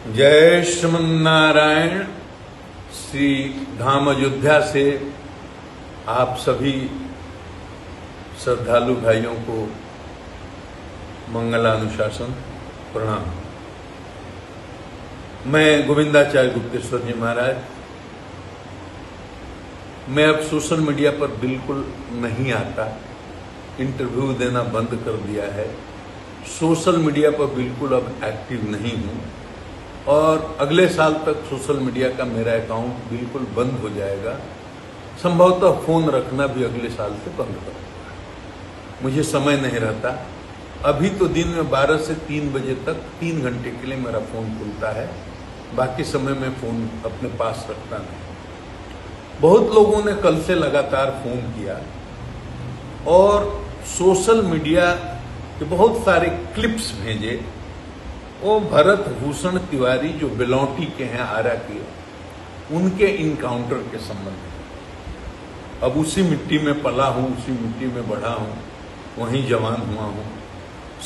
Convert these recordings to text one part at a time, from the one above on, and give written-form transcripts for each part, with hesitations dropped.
जय श्रीमन्नारायण। श्री धाम अयोध्या से आप सभी श्रद्धालु भाइयों को मंगलानुशासन प्रणाम। मैं गोविंदाचार्य गुप्तेश्वर जी महाराज। मैं अब सोशल मीडिया पर बिल्कुल नहीं आता, इंटरव्यू देना बंद कर दिया है। सोशल मीडिया पर बिल्कुल अब एक्टिव नहीं हूं और अगले साल तक सोशल मीडिया का मेरा अकाउंट बिल्कुल बंद हो जाएगा। संभवतः फोन रखना भी अगले साल से बंद कर दूंगा। मुझे समय नहीं रहता। अभी तो दिन में 12 से 3 बजे तक 3 घंटे के लिए मेरा फोन खुलता है, बाकी समय में फोन अपने पास रखता नहीं। बहुत लोगों ने कल से लगातार फोन किया और सोशल मीडिया के बहुत सारे क्लिप्स भेजे। वो भरत भूषण तिवारी जो बिलौटी के हैं, आरा के, उनके इनकाउंटर के संबंध में। अब उसी मिट्टी में पला हूं, उसी मिट्टी में बढ़ा हूं, वहीं जवान हुआ हूं।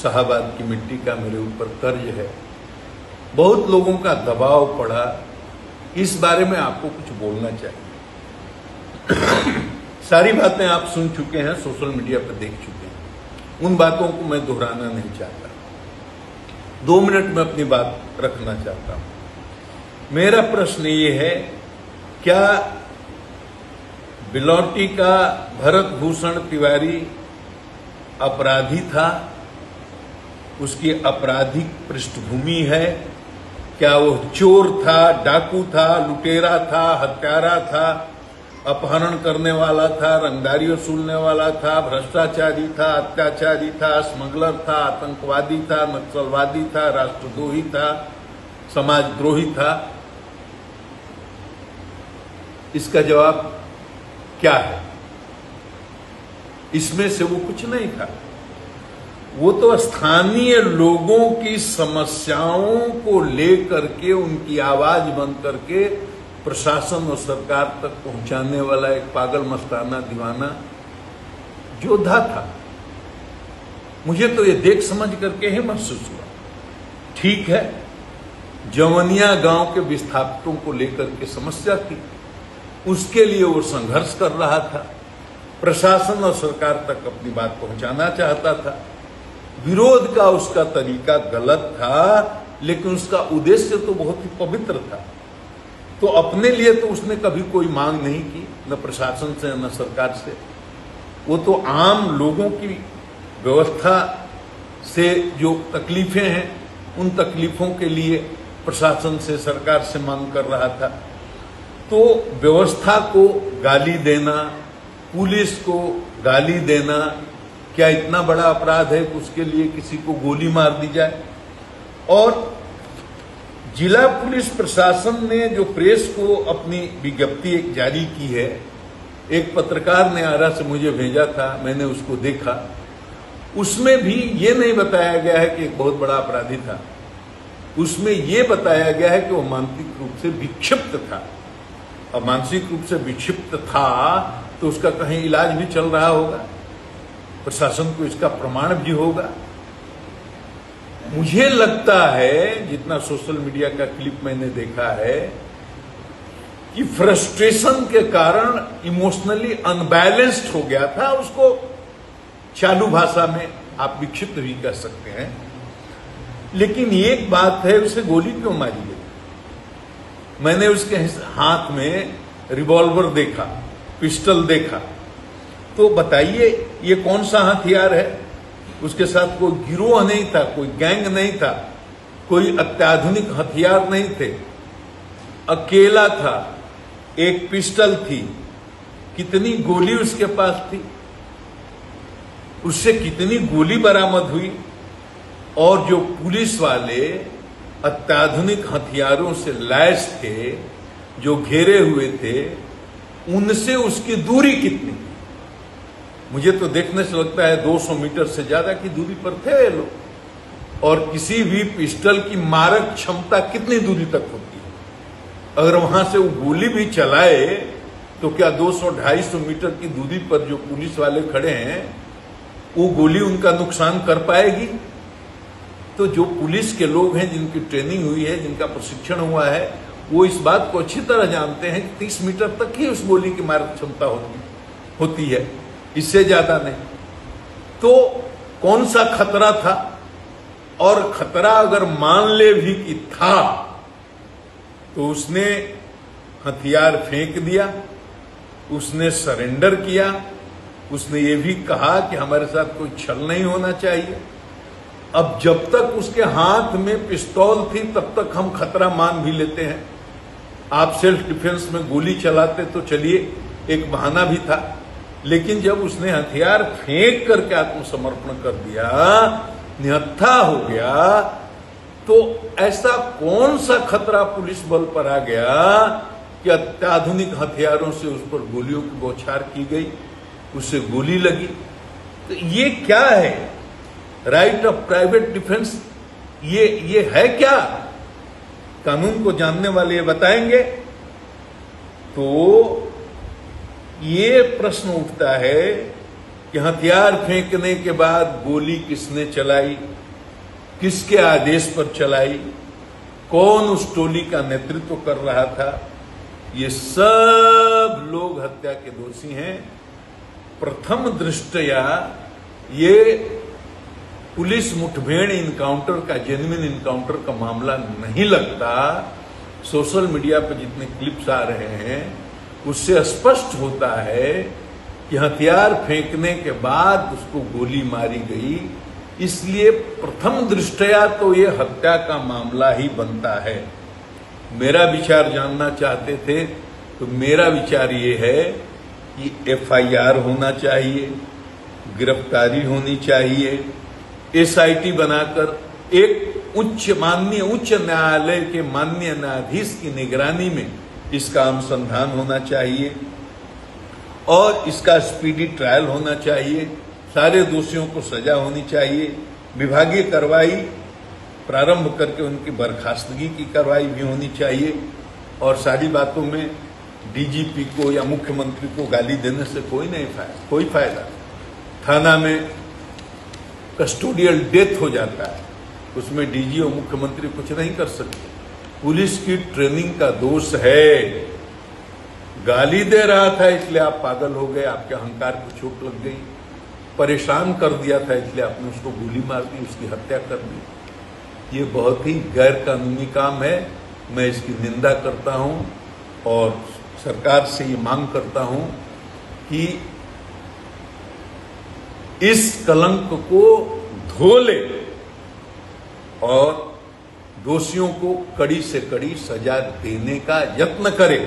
शाहबाद की मिट्टी का मेरे ऊपर कर्ज है। बहुत लोगों का दबाव पड़ा। इस बारे में आपको कुछ बोलना चाहिए। सारी बातें आप सुन चुके हैं, सोशल मीडिया पर देख चुके हैं। उन बातों को मैं दोहराना नहीं चाहता। 2 मिनट में अपनी बात रखना चाहता हूं। मेरा प्रश्न ये है, क्या बिलौटी का भरत भूषण तिवारी अपराधी था? उसकी आपराधिक पृष्ठभूमि है? क्या वो चोर था, डाकू था, लुटेरा था, हत्यारा था, अपहरण करने वाला था, रंगदारी वसूलने वाला था, भ्रष्टाचारी था, अत्याचारी था, स्मगलर था, आतंकवादी था, नक्सलवादी था, राष्ट्रद्रोही था, समाजद्रोही था? इसका जवाब क्या है? इसमें से वो कुछ नहीं था। वो तो स्थानीय लोगों की समस्याओं को लेकर के, उनकी आवाज बन करके प्रशासन और सरकार तक पहुंचाने वाला एक पागल मस्ताना दीवाना योद्धा था। मुझे तो ये देख समझ करके ही महसूस हुआ, ठीक है, जवनिया गांव के विस्थापितों को लेकर के समस्या थी, उसके लिए वो संघर्ष कर रहा था। प्रशासन और सरकार तक अपनी बात पहुंचाना चाहता था। विरोध का उसका तरीका गलत था, लेकिन उसका उद्देश्य तो बहुत ही पवित्र था। तो अपने लिए तो उसने कभी कोई मांग नहीं की, न प्रशासन से न सरकार से। वो तो आम लोगों की व्यवस्था से जो तकलीफें हैं, उन तकलीफों के लिए प्रशासन से, सरकार से मांग कर रहा था। तो व्यवस्था को गाली देना, पुलिस को गाली देना, क्या इतना बड़ा अपराध है कि उसके लिए किसी को गोली मार दी जाए? और जिला पुलिस प्रशासन ने जो प्रेस को अपनी विज्ञप्ति एक जारी की है, एक पत्रकार ने आरा से मुझे भेजा था, मैंने उसको देखा। उसमें भी ये नहीं बताया गया है कि एक बहुत बड़ा अपराधी था। उसमें ये बताया गया है कि वो मानसिक रूप से विक्षिप्त था। अब मानसिक रूप से विक्षिप्त था तो उसका कहीं इलाज भी चल रहा होगा, प्रशासन को इसका प्रमाण भी होगा। मुझे लगता है, जितना सोशल मीडिया का क्लिप मैंने देखा है, कि फ्रस्ट्रेशन के कारण इमोशनली अनबैलेंस्ड हो गया था। उसको चालू भाषा में आप विक्षिप्त भी कह सकते हैं। लेकिन एक बात है, उसे गोली क्यों मारी गई? मैंने उसके हाथ में रिवॉल्वर देखा, पिस्टल देखा, तो बताइए ये कौन सा हथियार है? उसके साथ कोई गिरोह नहीं था, कोई गैंग नहीं था, कोई अत्याधुनिक हथियार नहीं थे। अकेला था, एक पिस्टल थी। कितनी गोली उसके पास थी? उससे कितनी गोली बरामद हुई? और जो पुलिस वाले अत्याधुनिक हथियारों से लैस थे, जो घेरे हुए थे, उनसे उसकी दूरी कितनी? मुझे तो देखने से लगता है 200 मीटर से ज्यादा की दूरी पर थे ये लोग। और किसी भी पिस्टल की मारक क्षमता कितनी दूरी तक होती है? अगर वहां से वो गोली भी चलाए तो क्या 200-250 मीटर की दूरी पर जो पुलिस वाले खड़े हैं, वो गोली उनका नुकसान कर पाएगी? तो जो पुलिस के लोग हैं, जिनकी ट्रेनिंग हुई है, जिनका प्रशिक्षण हुआ है, वो इस बात को अच्छी तरह जानते हैं कि 30 मीटर तक ही उस गोली की मारक क्षमता होती है, इससे ज्यादा नहीं। तो कौन सा खतरा था, और खतरा अगर मान ले भी कि था तो उसने हथियार फेंक दिया, उसने सरेंडर किया, उसने ये भी कहा कि हमारे साथ कोई छल नहीं होना चाहिए। अब जब तक उसके हाथ में पिस्तौल थी तब तक हम खतरा मान भी लेते हैं। आप सेल्फ डिफेंस में गोली चलाते तो चलिए, एक बहाना भी था, लेकिन जब उसने हथियार फेंक करके आत्मसमर्पण कर दिया, निहत्था हो गया, तो ऐसा कौन सा खतरा पुलिस बल पर आ गया कि अत्याधुनिक हथियारों से उस पर गोलियों की बौछार की गई, उससे गोली लगी। तो ये क्या है? राइट ऑफ प्राइवेट डिफेंस, ये है क्या? कानून को जानने वाले ये बताएंगे। तो ये प्रश्न उठता है कि हथियार फेंकने के बाद गोली किसने चलाई, किसके आदेश पर चलाई, कौन उस टोली का नेतृत्व कर रहा था? ये सब लोग हत्या के दोषी हैं। प्रथम दृष्टया ये पुलिस मुठभेड़ इनकाउंटर का, जेन्युइन इनकाउंटर का मामला नहीं लगता। सोशल मीडिया पर जितने क्लिप्स आ रहे हैं उससे स्पष्ट होता है कि हथियार फेंकने के बाद उसको गोली मारी गई, इसलिए प्रथम दृष्टया तो ये हत्या का मामला ही बनता है। मेरा विचार जानना चाहते थे तो मेरा विचार ये है कि FIR होना चाहिए, गिरफ्तारी होनी चाहिए, SIT बनाकर एक माननीय उच्च न्यायालय के माननीय न्यायाधीश की निगरानी में इसका अनुसंधान होना चाहिए और इसका स्पीडी ट्रायल होना चाहिए। सारे दोषियों को सजा होनी चाहिए, विभागीय कार्रवाई प्रारंभ करके उनकी बर्खास्तगी की कार्रवाई भी होनी चाहिए। और सारी बातों में DGP को या मुख्यमंत्री को गाली देने से कोई फायदा। थाना में कस्टोडियल डेथ हो जाता है, उसमें DG और मुख्यमंत्री कुछ नहीं कर सकते। पुलिस की ट्रेनिंग का दोष है। गाली दे रहा था इसलिए आप पागल हो गए, आपके अहंकार को चोट लग गई, परेशान कर दिया था इसलिए आपने उसको गोली मार दी, उसकी हत्या कर दी। ये बहुत ही गैर कानूनी काम है। मैं इसकी निंदा करता हूं और सरकार से ये मांग करता हूं कि इस कलंक को धो ले और दोषियों को कड़ी से कड़ी सजा देने का यत्न करे।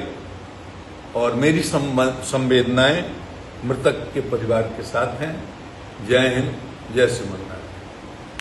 और मेरी संवेदनाएं मृतक के परिवार के साथ हैं। जय हिंद, जय श्रीमन नारायण।